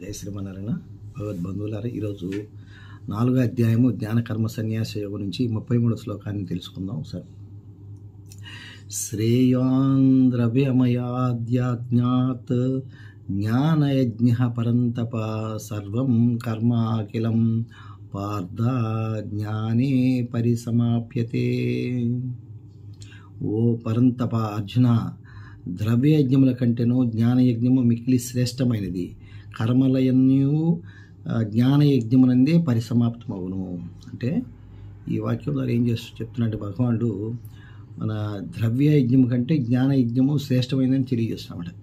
జై శ్రీమన్నారాయణ. భగవద్బంధువులారా, ఈరోజు 4వ అధ్యాయము జ్ఞాన కర్మ సన్యాస యోగం నుంచి 33వ శ్లోకాన్ని తెలుసుకుందాం. సార్, శ్రేయాన్ ద్రవ్యమయాద్యాజ్ఞాత్ జ్ఞానయజ్ఞ పరంతప సర్వం కర్మాఖిలం పార్థ జ్ఞానే పరిసమాప్యతే. ఓ పరంతప అర్జున, ద్రవ్యయజ్ఞముల కంటేనూ జ్ఞానయజ్ఞము మిక్కిలి శ్రేష్టమైనది. కర్మలయన్యూ జ్ఞానయజ్ఞమునందే పరిసమాప్తమవును. అంటే ఈ వాక్యం ద్వారా ఏం చెప్తున్నట్టు భగవానుడు మన ద్రవ్యయజ్ఞం కంటే జ్ఞానయజ్ఞము శ్రేష్టమైనదని తెలియజేస్తున్నాడు.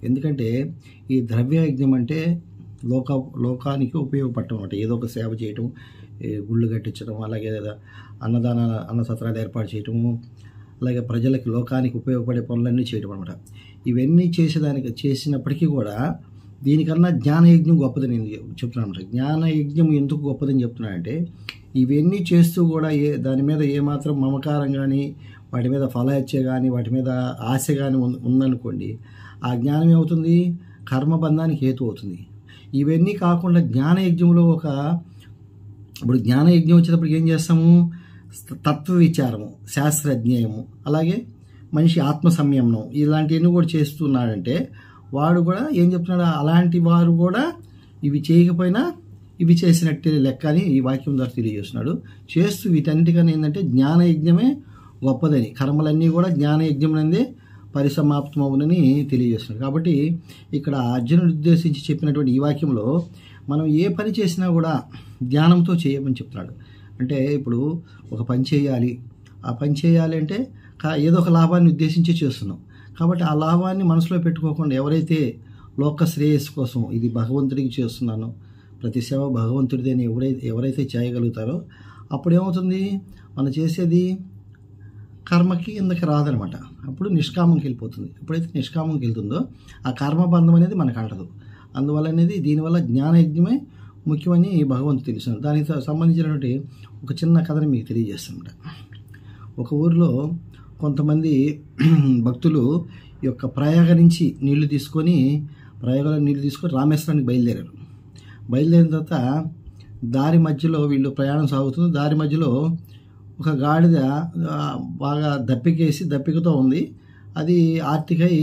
ఎందుకంటే ఈ ద్రవ్యయజ్ఞం అంటే లోకానికి ఉపయోగపడటం అన్నమాట. ఏదో ఒక సేవ చేయటం, గుళ్ళు కట్టించడం, అలాగే అన్న సత్రాలు ఏర్పాటు చేయటము, అలాగే ప్రజలకి లోకానికి ఉపయోగపడే పనులన్నీ చేయడం అనమాట. ఇవన్నీ చేసినప్పటికీ కూడా దీనికన్నా జ్ఞానయజ్ఞం గొప్పదని నేను చెప్తున్నాను అనమాట. జ్ఞానయజ్ఞం ఎందుకు గొప్పదని చెప్తున్నానంటే, ఇవన్నీ చేస్తూ కూడా దాని మీద ఏమాత్రం మమకారం కానీ, వాటి మీద ఫలహత్య కానీ, వాటి మీద ఆశ కానీ ఉందనుకోండి, ఆ జ్ఞానం ఏమవుతుంది? కర్మబంధానికి హేతు అవుతుంది. ఇవన్నీ కాకుండా జ్ఞానయజ్ఞంలో ఇప్పుడు జ్ఞానయజ్ఞం వచ్చేటప్పటికి ఏం చేస్తాము? తత్వ విచారము, శాస్త్రజ్ఞేయము, అలాగే మనిషి ఆత్మ సంయమనం, ఇలాంటివన్నీ కూడా చేస్తున్నాడంటే వాడు కూడా ఏం చెప్తున్నాడు? అలాంటి వారు కూడా ఇవి చేయకపోయినా ఇవి చేసినట్టే లెక్క అని ఈ వాక్యం ద్వారా తెలియజేస్తున్నాడు. చేస్తూ వీటన్నిటికన్నా ఏంటంటే జ్ఞానయజ్ఞమే గొప్పదని, కర్మలన్నీ కూడా జ్ఞానయజ్ఞం నందే పరిసమాప్తమవునని తెలియజేస్తున్నాడు. కాబట్టి ఇక్కడ అర్జునుడు ఉద్దేశించి చెప్పినటువంటి ఈ వాక్యంలో మనం ఏ పని చేసినా కూడా జ్ఞానంతో చేయమని చెప్తున్నాడు. అంటే ఇప్పుడు ఒక పని చేయాలి, ఆ పని చేయాలి అంటే ఏదో ఒక లాభాన్ని ఉద్దేశించి చేస్తున్నాం. కాబట్టి ఆ లాభాన్ని మనసులో పెట్టుకోకుండా ఎవరైతే లోక శ్రేయస్సు కోసం ఇది భగవంతుడికి చేస్తున్నానో, ప్రతి సేవ భగవంతుడిది అని ఎవరైతే చేయగలుగుతారో అప్పుడు ఏమవుతుంది? మనం చేసేది కర్మకి కిందకి రాదనమాట. అప్పుడు నిష్కామంకి వెళ్ళిపోతుంది. ఎప్పుడైతే నిష్కామంకి వెళ్తుందో ఆ కర్మబంధం అనేది మనకు అంటదు. అందువల్ల దీనివల్ల జ్ఞానయజ్ఞమే ముఖ్యమని భగవంతుడు తెలుసు. దానికి సంబంధించినటువంటి ఒక చిన్న కథని మీకు తెలియజేస్తానమాట. ఒక ఊరిలో కొంతమంది భక్తులు ఈ యొక్క ప్రయాగ నుంచి నీళ్లు తీసుకొని రామేశ్వరానికి బయలుదేరారు. బయలుదేరిన తర్వాత దారి మధ్యలో వీళ్ళు ప్రయాణం సాగుతుంది. దారి మధ్యలో ఒక గాడిద బాగా దప్పికతో ఉంది. అది ఆర్తికై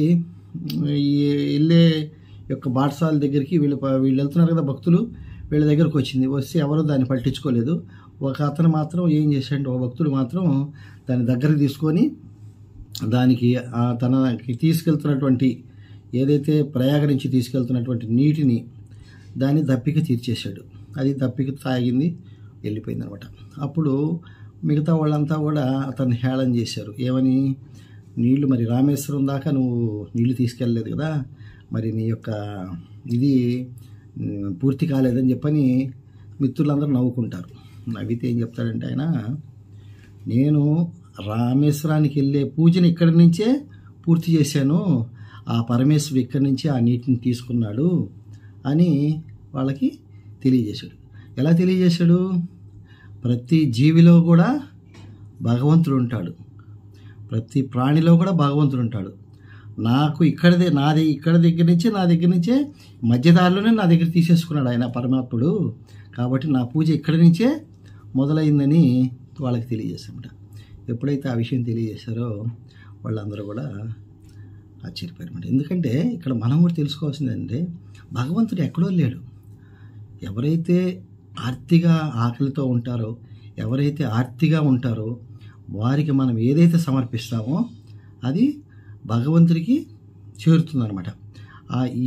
వెళ్ళే యొక్క బాటసాల దగ్గరికి వీళ్ళు వెళ్తున్నారు కదా భక్తులు, వీళ్ళ దగ్గరకు వస్తే ఎవరు దాన్ని పట్టించుకోలేదు. ఒక అతను మాత్రం ఏం చేశాడంటే, ఒక భక్తుడు మాత్రం దాన్ని దగ్గరికి తీసుకొని దానికి తనకి తీసుకెళ్తున్నటువంటి ఏదైతే ప్రయాగ నుంచి తీసుకెళ్తున్నటువంటి నీటిని దాన్ని దప్పిక తీర్చేశాడు. అది దప్పిక తాగింది, వెళ్ళిపోయింది అనమాట. అప్పుడు మిగతా వాళ్ళంతా కూడా అతన్ని హేళన చేశారు. ఏమని? నీళ్లు మరి రామేశ్వరం దాకా నువ్వు నీళ్లు తీసుకెళ్ళలేదు కదా, మరి నీ యొక్క ఇది పూర్తి కాలేదని చెప్పని మిత్రులందరూ నవ్వుకుంటారు. నవ్వితే ఏం చెప్తాడంటే ఆయన, నేను రామేశ్వరానికి వెళ్ళే పూజను ఇక్కడి నుంచే పూర్తి చేశాను, ఆ పరమేశ్వరుడు ఇక్కడి నుంచి ఆ నీటిని తీసుకున్నాడు అని వాళ్ళకి తెలియజేశాడు. ఎలా తెలియజేశాడు? ప్రతి జీవిలో కూడా భగవంతుడు ఉంటాడు, ప్రతి ప్రాణిలో కూడా భగవంతుడు ఉంటాడు. నాకు ఇక్కడ దగ్గర నుంచే మధ్యదారిలోనే నా దగ్గర తీసేసుకున్నాడు ఆయన పరమాత్ముడు. కాబట్టి నా పూజ ఇక్కడి నుంచే మొదలైందని వాళ్ళకి తెలియజేశామట. ఎప్పుడైతే ఆ విషయం తెలియజేశారో వాళ్ళందరూ కూడా ఆశ్చర్యపోయారన్నమాట. ఎందుకంటే ఇక్కడ మనం కూడా తెలుసుకోవాల్సిందంటే, భగవంతుడు ఎక్కడో లేడు. ఎవరైతే ఆర్తిగా ఆకలితో ఉంటారో, ఎవరైతే ఆర్తిగా ఉంటారో వారికి మనం ఏదైతే సమర్పిస్తామో అది భగవంతుడికి చేరుతుందన్నమాట.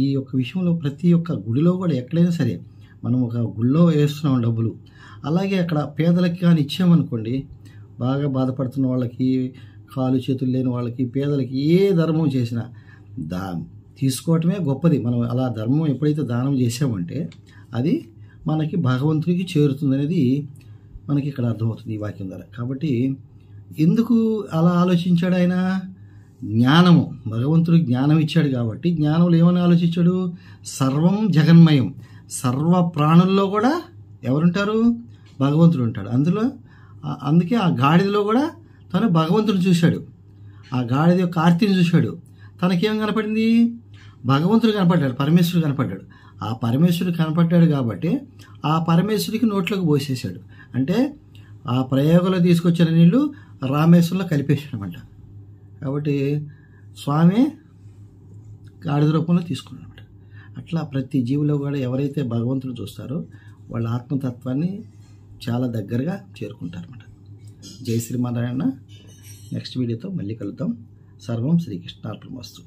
ఈ యొక్క విషయంలో ప్రతి ఒక్క గుడిలో కూడా ఎక్కడైనా సరే మనం ఒక గుడిలో వేస్తున్నాం డబ్బులు, అలాగే అక్కడ పేదలకి కానీ ఇచ్చామనుకోండి, బాగా బాధపడుతున్న వాళ్ళకి, కాలు చేతులు లేని వాళ్ళకి, పేదలకి ఏ ధర్మం చేసినా తీసుకోవటమే గొప్పది. మనం అలా ధర్మం ఎప్పుడైతే దానం చేసామంటే అది మనకి భగవంతుడికి చేరుతుందనేది మనకి ఇక్కడ అర్థమవుతుంది ఈ వాక్యం ద్వారా. కాబట్టి ఎందుకు అలా ఆలోచించాడు ఆయన? జ్ఞానము, భగవంతుడు జ్ఞానం ఇచ్చాడు కాబట్టి జ్ఞానంలో ఏమని ఆలోచించాడు? సర్వం జగన్మయం, సర్వ ప్రాణుల్లో కూడా ఎవరుంటారు? భగవంతుడు ఉంటాడు. అందుకే ఆ గాడిదలో కూడా తను భగవంతుడు చూశాడు. ఆ గాడిద యొక్క ఆర్తిని చూశాడు. తనకేం కనపడింది? భగవంతుడు కనపడ్డాడు, పరమేశ్వరుడు కనపడ్డాడు. ఆ పరమేశ్వరుడు కనపడ్డాడు కాబట్టి ఆ పరమేశ్వరుడికి నోట్లోకి పోసేసాడు. అంటే ఆ ప్రయోగంలో తీసుకొచ్చిన నీళ్లు రామేశ్వరంలో కలిపేసాడు అనమాట. కాబట్టి స్వామి గాడిద రూపంలో తీసుకున్నాడు అనమాట. అట్లా ప్రతి జీవిలో కూడా ఎవరైతే భగవంతుడు చూస్తారో వాళ్ళ ఆత్మతత్వాన్ని చాలా దగ్గరగా చేరుకుంటారన్నమాట. జై శ్రీమన్నారాయణ. నెక్స్ట్ వీడియోతో మళ్ళీ కలుద్దాం. సర్వం శ్రీకృష్ణార్పణమస్తు.